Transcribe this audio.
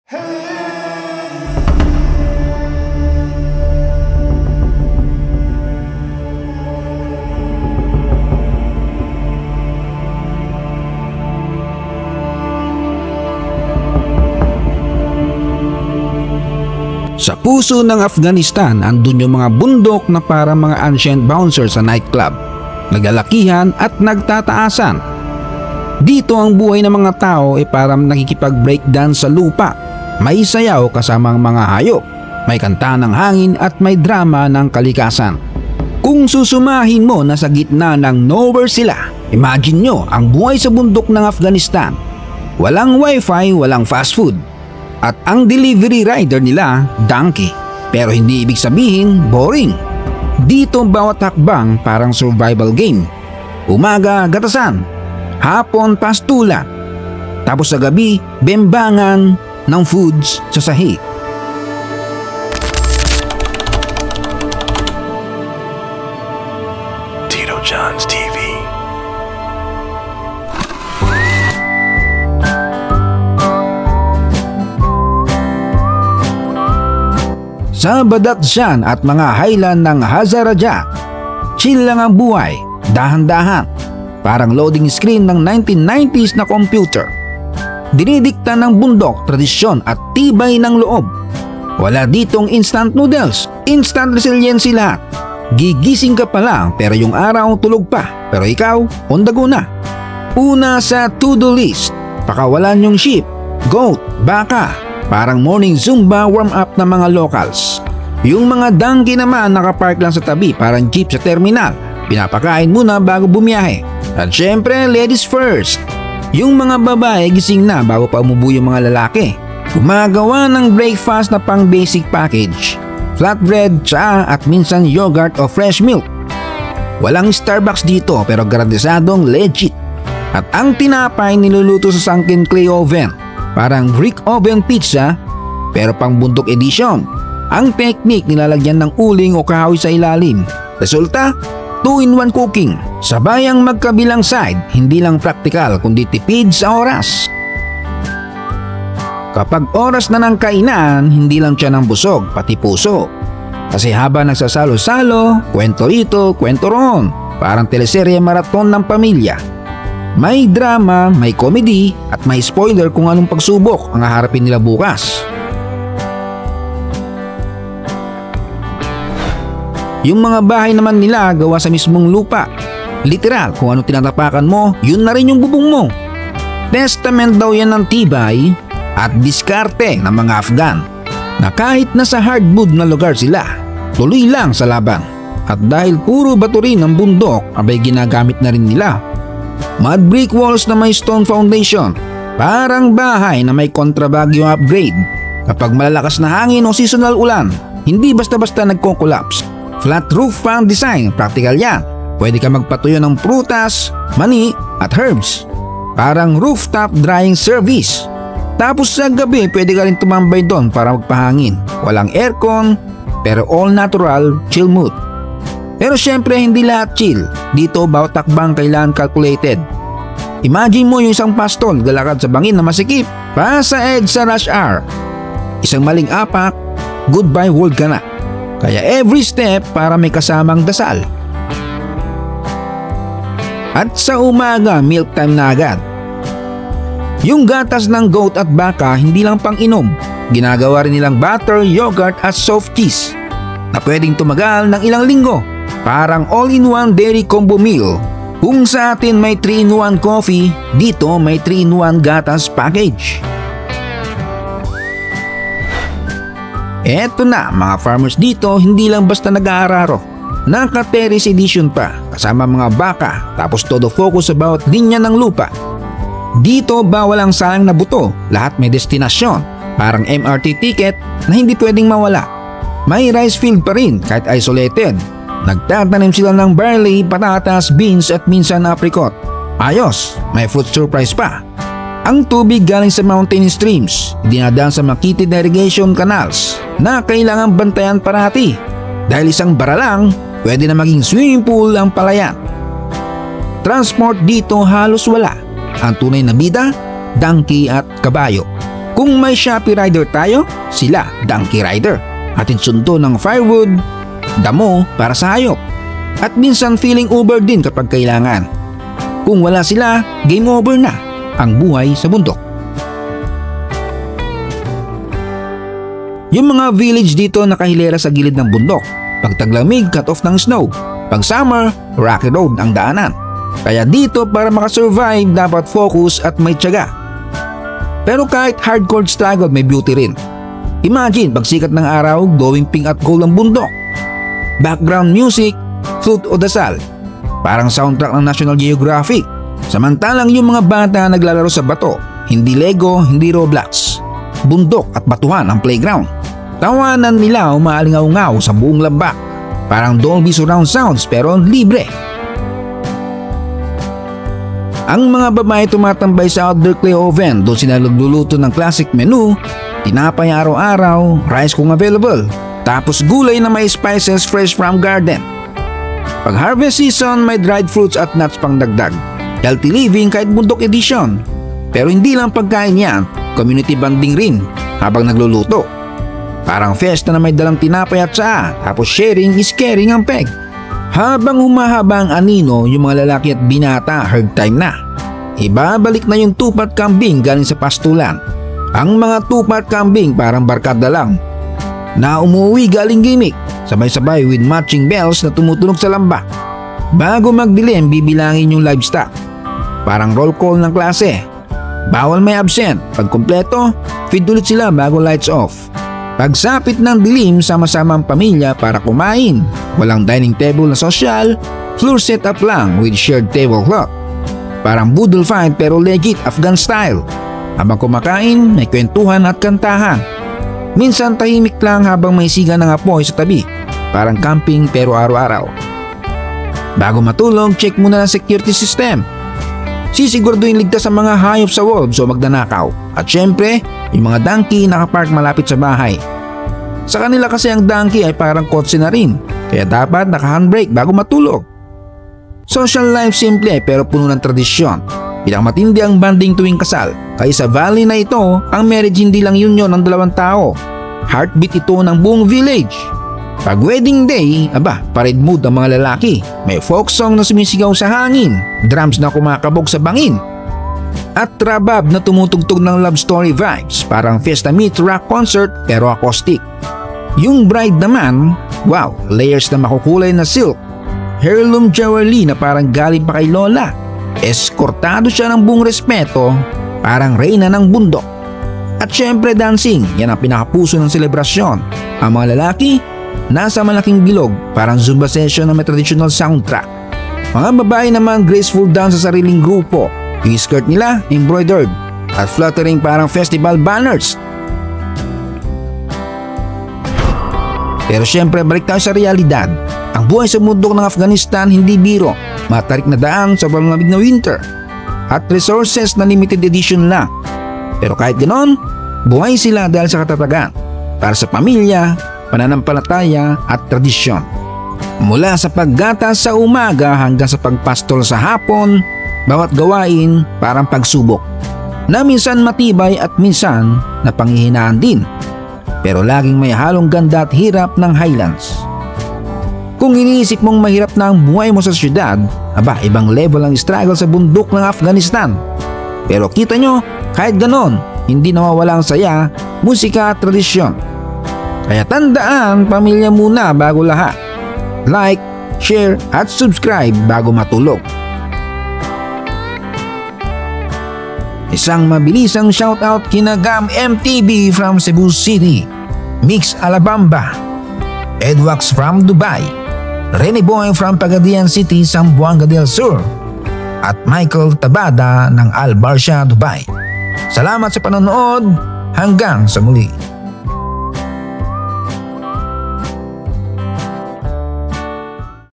Sa puso ng Afghanistan, andun yung mga bundok na para mga ancient bouncers sa nightclub, naglalakihan at nagtataasan. Dito ang buhay ng mga tao ay parang nakikipag-breakdance sa lupa. May sayaw kasamang mga hayop, may kanta ng hangin at may drama ng kalikasan. Kung susumahin mo na sa gitna ng nowhere sila, imagine nyo ang buhay sa bundok ng Afghanistan. Walang wifi, walang fast food. At ang delivery rider nila, donkey. Pero hindi ibig sabihin boring. Dito bawat hakbang parang survival game. Umaga, gatasan. Hapon, pastula. Tapos sa gabi, bembangan ng foods sa sahig. Tito John's TV. Sa Badakhshan at mga highland ng Hazarajat, chill lang ang buhay, dahan-dahan, parang loading screen ng 1990s na computer. Dinidikta ng bundok, tradisyon at tibay ng loob. Wala ditong instant noodles, instant resiliency lahat. Gigising ka pa lang pero yung araw tulog pa, pero ikaw, on the go na. Una sa to-do list, pakawalan yung sheep, goat, baka. Parang morning Zumba warm-up ng mga locals. Yung mga donkey naman nakapark lang sa tabi parang jeep sa terminal. Pinapakain muna bago bumiyahe. At syempre, ladies first. Yung mga babae gising na bago pa umubo yung mga lalaki. Gumagawa ng breakfast na pang basic package. Flatbread, tsaa at minsan yogurt o fresh milk. Walang Starbucks dito pero garantisadong legit. At ang tinapay niluluto sa sunken clay oven. Parang brick oven pizza pero pang bundok edition. Ang technique nilalagyan ng uling o kahoy sa ilalim. Resulta, 2-in-1 cooking. Sabayang magkabilang side, hindi lang praktikal kundi tipid sa oras. Kapag oras na ng kainan, hindi lang siya ng busog, pati puso. Kasi habang nagsasalo-salo, kwento rito, kwento roon. Parang teleserye marathon ng pamilya. May drama, may comedy at may spoiler kung anong pagsubok ang haharapin nila bukas. Yung mga bahay naman nila gawa sa mismong lupa. Literal, kung ano tinatapakan mo, yun na rin yung bubong mo. Testament daw yan ng tibay at diskarte ng mga Afghan na kahit nasa hardwood na lugar sila, tuloy lang sa laban. At dahil puro bato rin ang bundok, abay ginagamit na rin nila. Mud brick walls na may stone foundation, parang bahay na may kontrabagyo upgrade. Kapag malalakas na hangin o seasonal ulan, hindi basta-basta nagko-collapse. Flat roof fan design, practical yan. Pwede ka magpatuyo ng prutas, mani at herbs. Parang rooftop drying service. Tapos sa gabi pwede ka rin tumambay doon para magpahangin. Walang aircon, pero all natural, chill mood. Pero syempre hindi lahat chill. Dito bawat takbang kailangan calculated. Imagine mo yung isang pastol galakad sa bangin na masikip pa sa EDSA rush hour. Isang maling apak, goodbye world ka na. Kaya every step para may kasamang dasal. At sa umaga milk time na agad. Yung gatas ng goat at baka hindi lang pang inom. Ginagawa rin nilang butter, yogurt at soft cheese na pwedeng tumagal ng ilang linggo. Parang all-in-one dairy combo meal. Kung sa atin may 3-in-1 coffee, dito may 3-in-1 gatas package. Eto na, mga farmers dito hindi lang basta nag-aararo. Naka-terrace edition pa, kasama mga baka, tapos todo focus sa bawat linya ng lupa. Dito bawal ang sayang na buto, lahat may destinasyon. Parang MRT ticket na hindi pwedeng mawala. May rice field pa rin kahit isolated. Nagtatanim sila ng barley, patatas, beans at minsan apricot. Ayos, may fruit surprise pa. Ang tubig galing sa mountain streams, dinadaan sa makitid na irrigation canals na kailangan bantayan parati. Dahil isang bara lang, pwede na maging swimming pool ang palayan. Transport dito halos wala. Ang tunay na bida, donkey at kabayo. Kung may Shopee rider tayo, sila donkey rider. Hatid sundo ng firewood, damo para sa hayop. At minsan feeling Uber din kapag kailangan. Kung wala sila, game over na ang buhay sa bundok. Yung mga village dito nakahilera sa gilid ng bundok. Pag taglamig, cut off ng snow. Pag summer, rocky road ang daanan. Kaya dito para makasurvive dapat focus at may tiyaga. Pero kahit hardcore struggle may beauty rin. Imagine pag sikat ng araw, glowing pink at gold ang bundok. Background music, flute o dasal. Parang soundtrack ng National Geographic. Samantalang yung mga bata naglalaro sa bato. Hindi Lego, hindi Roblox. Bundok at batuhan ang playground. Tawanan nila umaalingaw-ngaw sa buong lambak. Parang Dolby Surround Sounds pero libre. Ang mga babae tumatambay sa outdoor clay oven, doon sila nagluluto ng classic menu, tinapay araw-araw, rice kung available, tapos gulay na may spices fresh from garden. Pag harvest season, may dried fruits at nuts pang dagdag. Healthy living kahit bundok edition. Pero hindi lang pagkain yan, community bonding rin habang nagluluto. Parang fiesta na may dalang tinapay at tsaa, tapos sharing is caring ang peg. Habang humahaba ang anino, yung mga lalaki at binata, herd time na. Ibabalik na yung tupat kambing galing sa pastulan. Ang mga tupat kambing parang barkada lang na umuwi galing gimmick, sabay-sabay with matching bells na tumutunog sa lambak. Bago magdilim, bibilangin yung livestock. Parang roll call ng klase. Bawal may absent. Pag kumpleto, feed ulit sila bago lights off. Pagsapit ng dilim, sama-sama ang pamilya para kumain. Walang dining table na sosyal, floor setup lang with shared tablecloth. Parang boodle fight pero legit Afghan style. Habang kumakain, may kwentuhan at kantahan. Minsan tahimik lang habang may siga ng apoy sa tabi. Parang camping pero araw-araw. Bago matulog, check muna ang security system. Sisiguraduhin ligtas ang mga hayop sa wolves o magnanakaw. At syempre, yung mga donkey nakapark malapit sa bahay. Sa kanila kasi ang donkey ay parang kotse na rin, kaya dapat naka-handbrake bago matulog. Social life simple pero puno ng tradisyon. Pinakamatindi ang banding tuwing kasal. Kaya sa valley na ito, ang marriage hindi lang union ng dalawang tao. Heartbeat ito ng buong village. Pag wedding day, parade mood ang mga lalaki. May folk song na sumisigaw sa hangin, drums na kumakabog sa bangin, at rabab na tumutugtog ng love story vibes, parang fiesta meets rock concert pero acoustic. Yung bride naman, wow, layers na makukulay na silk, heirloom jewelry na parang galing pa kay lola. Eskortado siya ng buong respeto, parang reyna ng bundok. At syempre dancing, yan ang pinakapuso ng selebrasyon. Ang mga lalaki, nasa malaking bilog, parang Zumba session na may traditional soundtrack. Mga babae naman graceful dance sa sariling grupo. Yung skirt nila embroidered at fluttering parang festival banners. Pero syempre balik tayo sa realidad. Ang buhay sa bundok ng Afghanistan hindi biro. Matarik na daan sa malamig na winter at resources na limited edition lang. Pero kahit ganon, buhay sila dahil sa katatagan para sa pamilya, pananampalataya at tradisyon. Mula sa paggatas sa umaga hanggang sa pagpastol sa hapon, bawat gawain parang pagsubok na minsan matibay at minsan na panghihinaan din. Pero laging may halong ganda at hirap ng highlands. Kung iniisip mong mahirap na ang buhay mo sa syudad, ibang level ang struggle sa bundok ng Afghanistan. Pero kita nyo, kahit ganon, hindi nawawala ang saya, musika at tradisyon. Kaya tandaan, pamilya muna bago lahat. Like, share at subscribe bago matulog. Isang mabilisang shoutout kina Gam MTV from Cebu City, Mix Alabamba, Edwax from Dubai, Rene Boy from Pagadian City, Zamboanga del Sur, at Michael Tabada ng Al Barsha, Dubai. Salamat sa panonood, hanggang sa muli.